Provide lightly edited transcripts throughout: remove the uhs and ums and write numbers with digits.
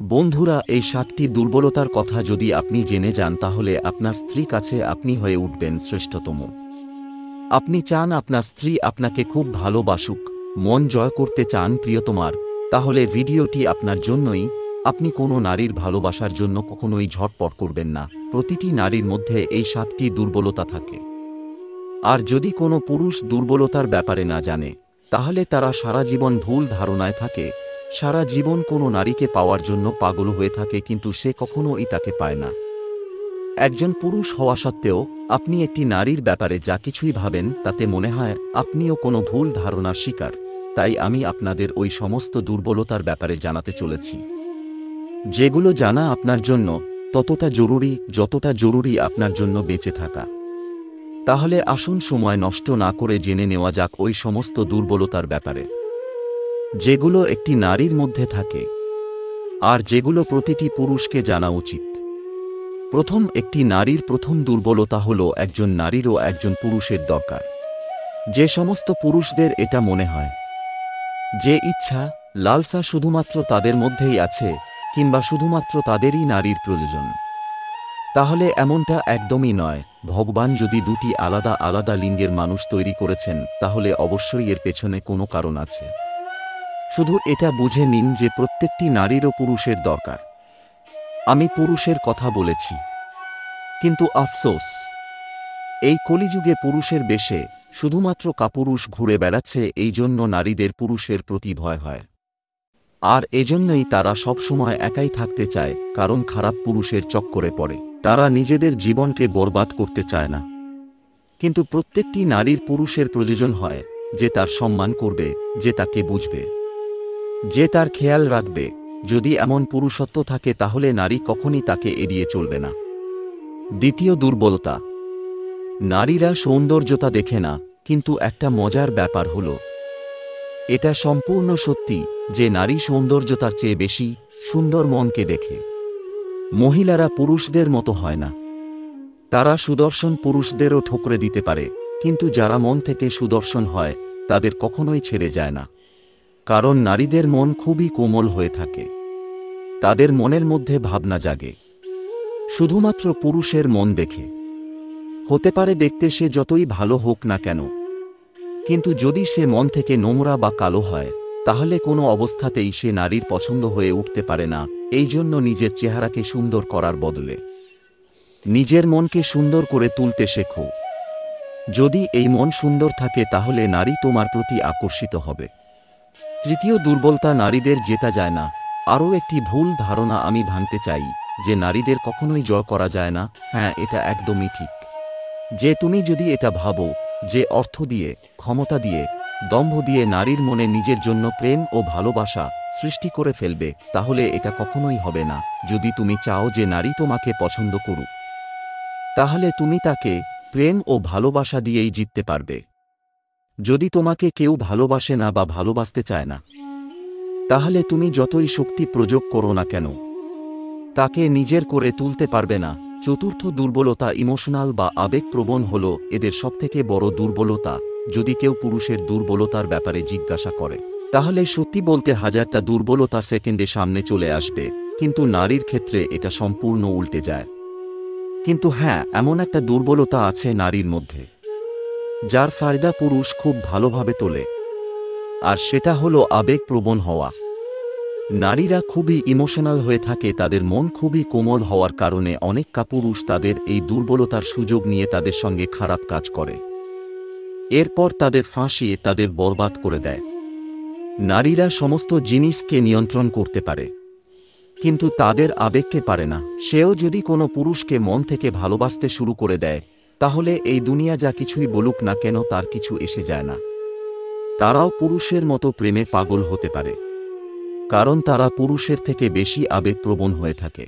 বন্ধুরা, এই ৭টি দুর্বলতার কথা যদি আপনি জেনে যান তাহলে আপনার স্ত্রী কাছে আপনি হয়ে উঠবেন শ্রেষ্ঠতম। আপনি চান আপনার স্ত্রী আপনাকে খুব ভালোবাসুক, মন জয় করতে চান প্রিয়তমার, তাহলে ভিডিওটি আপনার জন্যই। আপনি কোনো নারীর ভালোবাসার জন্য কখনোই ঝটপট করবেন না। প্রতিটি নারীর মধ্যে এই ৭টি দুর্বলতা থাকে। আর যদি কোনো পুরুষ দুর্বলতার ব্যাপারে না জানে, তাহলে তারা সারা জীবন ভুল ধারণায় থাকে, সারা জীবন কোনো নারীকে পাওয়ার জন্য পাগল হয়ে থাকে, কিন্তু সে কখনোই তাকে পায় না। একজন পুরুষ হওয়া সত্ত্বেও আপনি একটি নারীর ব্যাপারে যা কিছুই ভাবেন তাতে মনে হয় আপনিও কোনো ভুল ধারণার শিকার। তাই আমি আপনাদের ওই সমস্ত দুর্বলতার ব্যাপারে জানাতে চলেছি, যেগুলো জানা আপনার জন্য ততটা জরুরি যতটা জরুরি আপনার জন্য বেঁচে থাকা। তাহলে আসুন সময় নষ্ট না করে জেনে নেওয়া যাক ওই সমস্ত দুর্বলতার ব্যাপারে, যেগুলো একটি নারীর মধ্যে থাকে আর যেগুলো প্রতিটি পুরুষকে জানা উচিত। প্রথম, একটি নারীর প্রথম দুর্বলতা হল একজন নারীরও একজন পুরুষের দরকার। যে সমস্ত পুরুষদের এটা মনে হয় যে ইচ্ছা, লালসা শুধুমাত্র তাদের মধ্যেই আছে, কিংবা শুধুমাত্র তাদেরই নারীর প্রয়োজন, তাহলে এমনটা একদমই নয়। ভগবান যদি দুটি আলাদা আলাদা লিঙ্গের মানুষ তৈরি করেছেন, তাহলে অবশ্যই এর পেছনে কোনো কারণ আছে। শুধু এটা বুঝে নিন যে প্রত্যেকটি নারীরও পুরুষের দরকার। আমি পুরুষের কথা বলেছি, কিন্তু আফসোস, এই কলিযুগে পুরুষের বেশে শুধুমাত্র কাপুরুষ ঘুরে বেড়াচ্ছে, এই জন্য নারীদের পুরুষের প্রতি ভয় হয়। আর এজন্যই তারা সবসময় একাই থাকতে চায়, কারণ খারাপ পুরুষের চক্করে পড়ে তারা নিজেদের জীবনকে বরবাদ করতে চায় না। কিন্তু প্রত্যেকটি নারীর পুরুষের প্রয়োজন হয় যে তার সম্মান করবে, যে তাকে বুঝবে, যে তার খেয়াল রাখবে। যদি এমন পুরুষত্ব থাকে তাহলে নারী কখনই তাকে এড়িয়ে চলবে না। দ্বিতীয় দুর্বলতা, নারীরা সৌন্দর্যতা দেখে না, কিন্তু একটা মজার ব্যাপার হলো, এটা সম্পূর্ণ সত্যি যে নারী সৌন্দর্যতার চেয়ে বেশি সুন্দর মনকে দেখে। মহিলারা পুরুষদের মতো হয় না। তারা সুদর্শন পুরুষদেরও ঠোকরে দিতে পারে, কিন্তু যারা মন থেকে সুদর্শন হয় তাদের কখনোই ছেড়ে যায় না। কারণ নারীদের মন খুবই কোমল হয়ে থাকে, তাদের মনের মধ্যে ভাবনা জাগে শুধুমাত্র পুরুষের মন দেখে। হতে পারে দেখতে সে যতই ভালো হোক না কেন, কিন্তু যদি সে মন থেকে নোংরা বা কালো হয়, তাহলে কোনো অবস্থাতেই সে নারীর পছন্দ হয়ে উঠতে পারে না। এই জন্য নিজের চেহারাকে সুন্দর করার বদলে নিজের মনকে সুন্দর করে তুলতে শেখো। যদি এই মন সুন্দর থাকে তাহলে নারী তোমার প্রতি আকর্ষিত হবে। তৃতীয় দুর্বলতা, নারীদের জেতা যায় না। আরও একটি ভুল ধারণা আমি ভাঙতে চাই, যে নারীদের কখনোই জয় করা যায় না। হ্যাঁ, এটা একদমই ঠিক। যে তুমি যদি এটা ভাবো যে অর্থ দিয়ে, ক্ষমতা দিয়ে, দম্ভ দিয়ে নারীর মনে নিজের জন্য প্রেম ও ভালোবাসা সৃষ্টি করে ফেলবে, তাহলে এটা কখনোই হবে না। যদি তুমি চাও যে নারী তোমাকে পছন্দ করুক, তাহলে তুমি তাকে প্রেম ও ভালোবাসা দিয়েই জিততে পারবে। যদি তোমাকে কেউ ভালোবাসে না বা ভালোবাসতে চায় না, তাহলে তুমি যতই শক্তি প্রয়োগ করো না কেন, তাকে নিজের করে তুলতে পারবে না। চতুর্থ দুর্বলতা, ইমোশনাল বা আবেগপ্রবণ হল এদের সবথেকে বড় দুর্বলতা। যদি কেউ পুরুষের দুর্বলতার ব্যাপারে জিজ্ঞাসা করে, তাহলে সত্যি বলতে হাজারটা দুর্বলতা সেকেন্ডে সামনে চলে আসবে, কিন্তু নারীর ক্ষেত্রে এটা সম্পূর্ণ উল্টে যায়। কিন্তু হ্যাঁ, এমন একটা দুর্বলতা আছে নারীর মধ্যে, যার ফায়দা পুরুষ খুব ভালোভাবে তোলে, আর সেটা হলো আবেগপ্রবণ হওয়া। নারীরা খুবই ইমোশনাল হয়ে থাকে, তাদের মন খুবই কোমল হওয়ার কারণে অনেক কাপুরুষ তাদের এই দুর্বলতার সুযোগ নিয়ে তাদের সঙ্গে খারাপ কাজ করে, এরপর তাদের ফাঁসিয়ে তাদের বরবাদ করে দেয়। নারীরা সমস্ত জিনিসকে নিয়ন্ত্রণ করতে পারে, কিন্তু তাদের আবেগকে পারে না। সেও যদি কোনো পুরুষকে মন থেকে ভালোবাসতে শুরু করে দেয়, তাহলে এই দুনিয়া যা কিছুই বলুক না কেন তার কিছু এসে যায় না। তারাও পুরুষের মতো প্রেমে পাগল হতে পারে, কারণ তারা পুরুষের থেকে বেশি আবেগপ্রবণ হয়ে থাকে।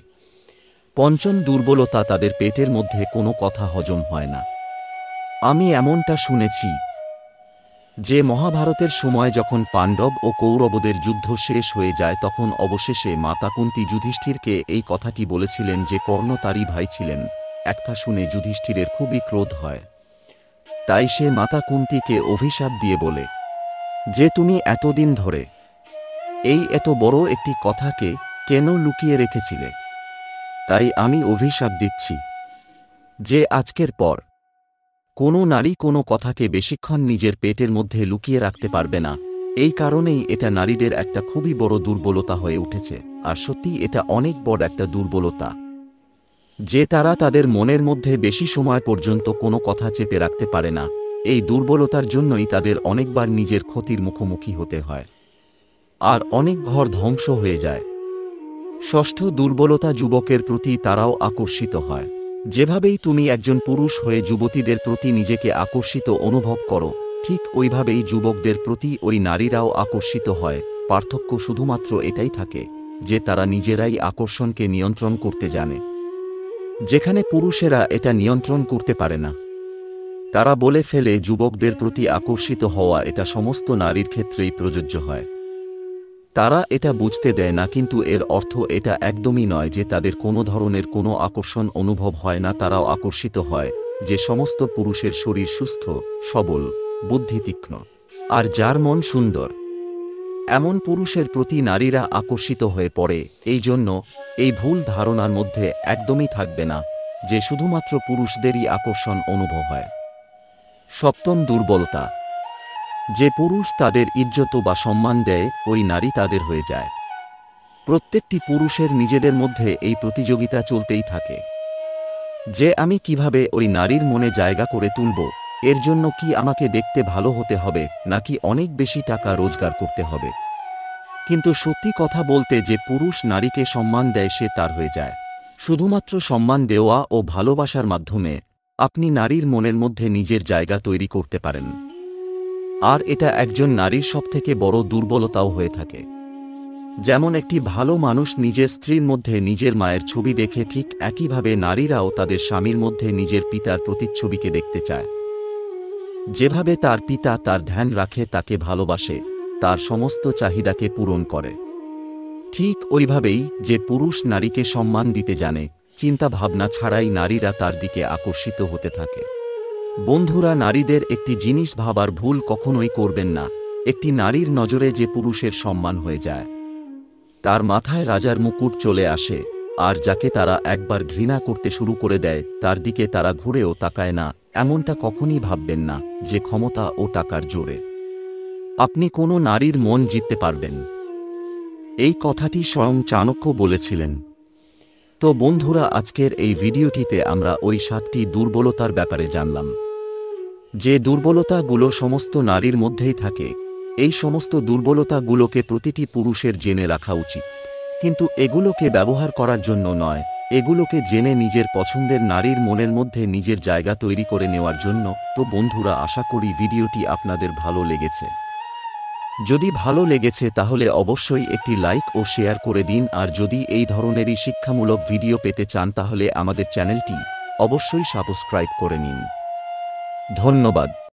পঞ্চম দুর্বলতা, তাদের পেটের মধ্যে কোনো কথা হজম হয় না। আমি এমনটা শুনেছি যে মহাভারতের সময় যখন পাণ্ডব ও কৌরবদের যুদ্ধ শেষ হয়ে যায়, তখন অবশেষে মাতা কুন্তী যুধিষ্ঠিরকে এই কথাটি বলেছিলেন যে কর্ণ তারই ভাই ছিলেন। একটা শুনে যুধিষ্ঠিরের খুবই ক্রোধ হয়, তাই সে মাতা কুন্তীকে অভিশাপ দিয়ে বলে যে তুমি এতদিন ধরে এই এত বড় একটি কথাকে কেন লুকিয়ে রেখেছিলে? তাই আমি অভিশাপ দিচ্ছি যে আজকের পর কোনো নারী কোনো কথাকে বেশিক্ষণ নিজের পেটের মধ্যে লুকিয়ে রাখতে পারবে না। এই কারণেই এটা নারীদের একটা খুবই বড় দুর্বলতা হয়ে উঠেছে। আর সত্যি এটা অনেক বড় একটা দুর্বলতা যে তারা তাদের মনের মধ্যে বেশি সময় পর্যন্ত কোনো কথা চেপে রাখতে পারে না। এই দুর্বলতার জন্যই তাদের অনেকবার নিজের ক্ষতির মুখোমুখি হতে হয়, আর অনেক ঘর ধ্বংস হয়ে যায়। ষষ্ঠ দুর্বলতা, যুবকের প্রতি তারাও আকর্ষিত হয়। যেভাবেই তুমি একজন পুরুষ হয়ে যুবতীদের প্রতি নিজেকে আকর্ষিত অনুভব করো, ঠিক ওইভাবেই যুবকদের প্রতি ওই নারীরাও আকর্ষিত হয়। পার্থক্য শুধুমাত্র এটাই থাকে যে তারা নিজেরাই আকর্ষণকে নিয়ন্ত্রণ করতে জানে, যেখানে পুরুষেরা এটা নিয়ন্ত্রণ করতে পারে না। তারা বলে ফেলে যুবকদের প্রতি আকর্ষিত হওয়া এটা সমস্ত নারীর ক্ষেত্রেই প্রযোজ্য হয়। তারা এটা বুঝতে দেয় না, কিন্তু এর অর্থ এটা একদমই নয় যে তাদের কোনো ধরনের কোনো আকর্ষণ অনুভব হয় না। তারাও আকর্ষিত হয় যে সমস্ত পুরুষের শরীর সুস্থ, সবল, বুদ্ধি তীক্ষ্ণ, আর যার মন সুন্দর। এমন পুরুষের প্রতি নারীরা আকর্ষিত হয়ে পড়ে। এই জন্য এই ভুল ধারণার মধ্যে একদমই থাকবে না যে শুধুমাত্র পুরুষদেরই আকর্ষণ অনুভব হয়। সপ্তম দুর্বলতা, যে পুরুষ তাদের ইজ্জত বা সম্মান দেয়, ওই নারী তাদের হয়ে যায়। প্রত্যেকটি পুরুষের নিজেদের মধ্যে এই প্রতিযোগিতা চলতেই থাকে যে আমি কিভাবে ওই নারীর মনে জায়গা করে তুলব, এর জন্য কি আমাকে দেখতে ভালো হতে হবে নাকি অনেক বেশি টাকা রোজগার করতে হবে। কিন্তু সত্যি কথা বলতে, যে পুরুষ নারীকে সম্মান দেয় সে তার হয়ে যায়। শুধুমাত্র সম্মান দেওয়া ও ভালোবাসার মাধ্যমে আপনি নারীর মনের মধ্যে নিজের জায়গা তৈরি করতে পারেন। আর এটা একজন নারীর সবথেকে বড় দুর্বলতাও হয়ে থাকে। যেমন একটি ভালো মানুষ নিজের স্ত্রীর মধ্যে নিজের মায়ের ছবি দেখে, ঠিক একইভাবে নারীরাও তাদের স্বামীর মধ্যে নিজের পিতার প্রতিচ্ছবিকে দেখতে চায়। যেভাবে তার পিতা তার ধ্যান রাখে, তাকে ভালোবাসে, তার সমস্ত চাহিদাকে পূরণ করে, ঠিক ওইভাবেই যে পুরুষ নারীকে সম্মান দিতে জানে, চিন্তা ভাবনা ছাড়াই নারীরা তার দিকে আকর্ষিত হতে থাকে। বন্ধুরা, নারীদের একটি জিনিস ভাবার ভুল কখনোই করবেন না। একটি নারীর নজরে যে পুরুষের সম্মান হয়ে যায়, তার মাথায় রাজার মুকুট চলে আসে। আর যাকে তারা একবার ঘৃণা করতে শুরু করে দেয়, তার দিকে তারা ঘুরেও তাকায় না। এমনটা কখনই ভাববেন না যে ক্ষমতা ও টাকার জোরে আপনি কোনো নারীর মন জিততে পারবেন। এই কথাটি স্বয়ং চাণক্য বলেছিলেন। তো বন্ধুরা, আজকের এই ভিডিওটিতে আমরা ওই 7টি দুর্বলতার ব্যাপারে জানলাম। যে দুর্বলতাগুলো সমস্ত নারীর মধ্যেই থাকে, এই সমস্ত দুর্বলতাগুলোকে প্রতিটি পুরুষের জেনে রাখা উচিত। কিন্তু এগুলোকে ব্যবহার করার জন্য নয়, এগুলোকে জেনে নিজের পছন্দের নারীর মনের মধ্যে নিজের জায়গা তৈরি করে নেওয়ার জন্য। তো বন্ধুরা, আশা করি ভিডিওটি আপনাদের ভালো লেগেছে। যদি ভালো লেগেছে তাহলে অবশ্যই একটি লাইক ও শেয়ার করে দিন। আর যদি এই ধরনেরই শিক্ষামূলক ভিডিও পেতে চান তাহলে আমাদের চ্যানেলটি অবশ্যই সাবস্ক্রাইব করে নিন। ধন্যবাদ।